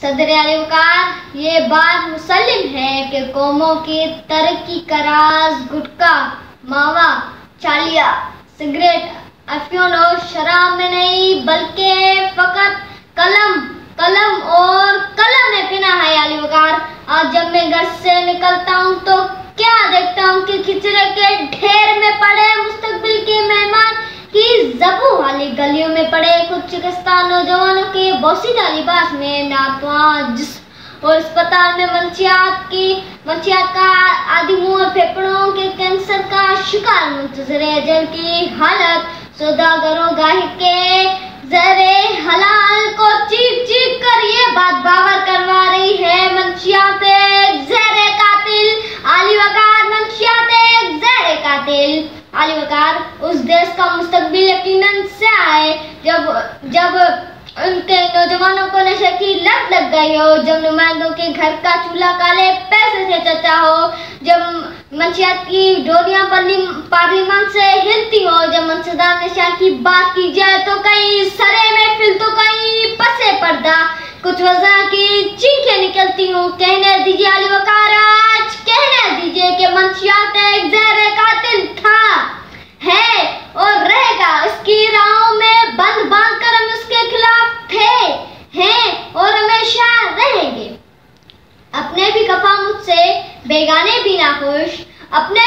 सदर अली वकार, ये बात मुसल्लिम है कि कौमों की तरक्की का राज गुटखा, मावा, चालिया, सिगरेट, अफीम और शराब में नहीं बल्कि फकत कलम और कलम में पिना है। अली वकार, आज जब मैं घर से निकलता हूँ तो क्या देखता हूँ कि खिचड़े के ढेर में पड़े मुस्तकबिल के मेहमान की जबू वाली गलियों में पड़े कुछ चिकित्सा नौजवानों के बोसीदा लिबास में नातवां जिस्म और अस्पताल में मंशियात का आदि मुंह फेफड़ों के कैंसर का शिकार मुंतजर अजल की हालत सौदागरों गाहिक के जरे हलाल को चीख कर ये बात बावर करवा रही है, मंशियात एक ज़हरे कातिल। अली वकार, मंशियात एक ज़हरे कातिल। अली वकार, उस देश का मुस्तकबिल यकीनन से आए जब उनके नौजवानों को नशे की लत लग गई हो, जब नुमाइंदों के घर का चूल्हा काले पैसे से चचा हो, जब मंशियात की डोरियां पार्लियामेंट से हिलती हो, जब मंशदार नशा की बात की जाए तो कहीं सरे में फिल तो कहीं पसे पर्दा कुछ वजह की चीखें निकलती हूँ। कहने दीजिए अली वकार, आज कहने दीजिए कि मंशियात एक ज़हरे कातिल था, है और रहेगा। उसकी राहों में बंद बांध कर हम उसके खिलाफ थे, हैं और हमेशा रहेंगे। अपने भी खफा मुझसे, बेगाने भी नाखुश, अपने